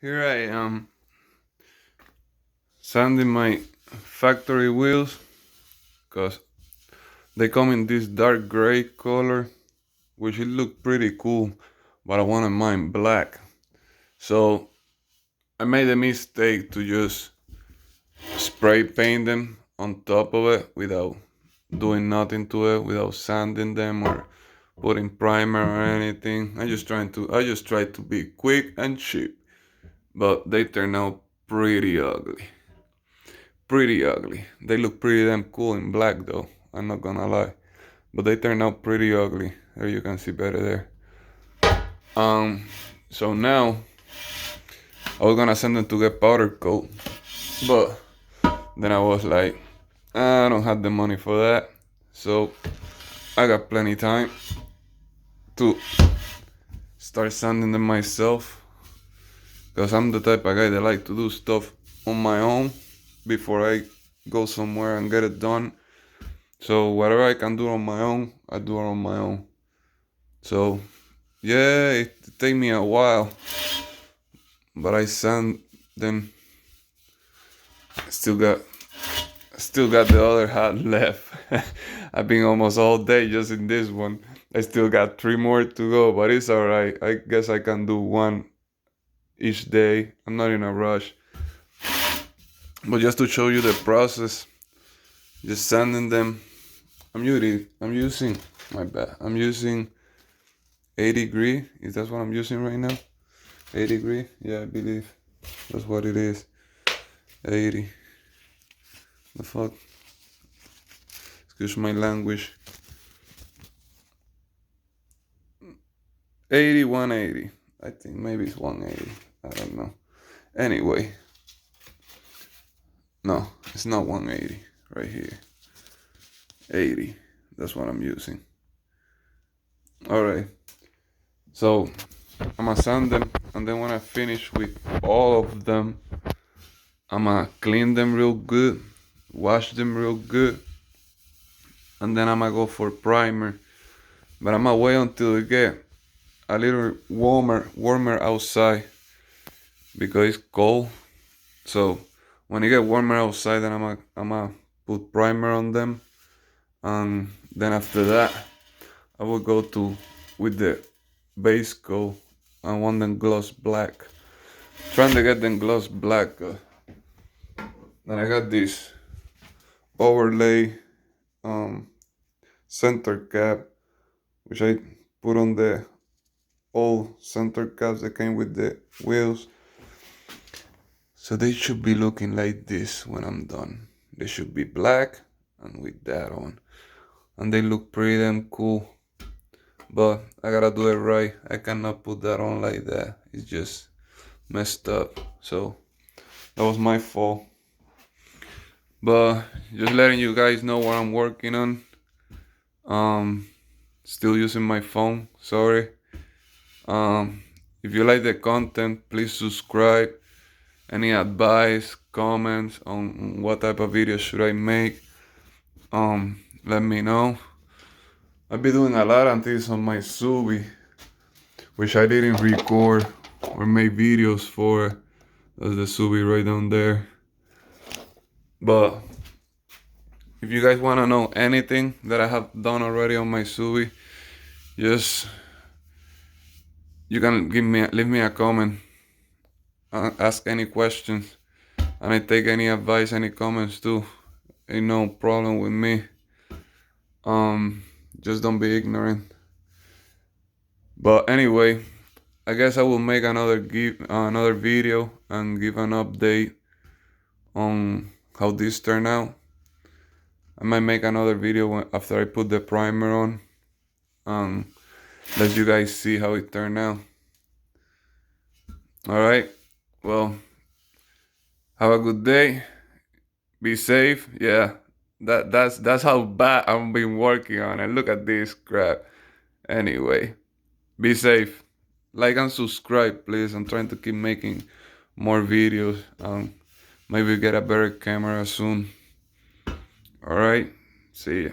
Here I am sanding my factory wheels because they come in this dark gray color, which it look pretty cool, but I wanted mine black. So I made a mistake to just spray paint them on top of it without doing nothing to it, without sanding them or putting primer or anything. I just tried to be quick and cheap, but they turn out pretty ugly. Pretty ugly. They look pretty damn cool in black though, I'm not gonna lie. But they turn out pretty ugly. There you can see better there. So now I was gonna send them to get powder coat, but then I was like, I don't have the money for that. So I got plenty time to start sanding them myself. Because I'm the type of guy that like to do stuff on my own before I go somewhere and get it done. So whatever I can do on my own, I do it on my own. So yeah, it take me a while, but I sand them. Still got the other half left. I've been almost all day just in this one. I still got 3 more to go, but it's alright. I guess I can do one each day. I'm not in a rush. But just to show you the process, just sanding them. I'm using my bad. I'm using 80 degree. Is that what I'm using right now? 80 degree? Yeah, I believe that's what it is. 80. The fuck? Excuse my language. 80, 180. I think maybe it's 180. I don't know. Anyway. No, it's not 180. Right here. 80. That's what I'm using. Alright. So I'm gonna sand them, and then when I finish with all of them, I'm gonna clean them real good, wash them real good, and then I'm gonna go for primer. But I'm gonna wait until it get a little warmer outside because it's cold. So when it get warmer outside, then I'm gonna put primer on them, and then after that I will go with the base coat. I want them gloss black. Trying to get them gloss black. Then I got this overlay center cap, which I put on the old center caps that came with the wheels. So they should be looking like this when I'm done. They should be black and with that on. And they look pretty damn cool. But I gotta do it right. I cannot put that on like that. It's just messed up. So that was my fault. But just letting you guys know what I'm working on. Still using my phone, sorry. If you like the content, please subscribe. Any advice, comments on what type of videos should I make, let me know. I've been doing a lot of things on my Subi, which I didn't record or make videos for. That's the Subi right down there. But if you guys want to know anything that I have done already on my Subi, just you can leave me a comment, ask any questions, and I take any advice, any comments too. Ain't no problem with me. Just don't be ignorant. But anyway, I guess I will make another video and give an update on how this turned out. I might make another video after I put the primer on, let you guys see how it turned out. Alright, well, have a good day, be safe. Yeah, that's how bad I've been working on it. Look at this crap. Anyway, be safe, like and subscribe please. I'm trying to keep making more videos, maybe get a better camera soon. Alright, see ya.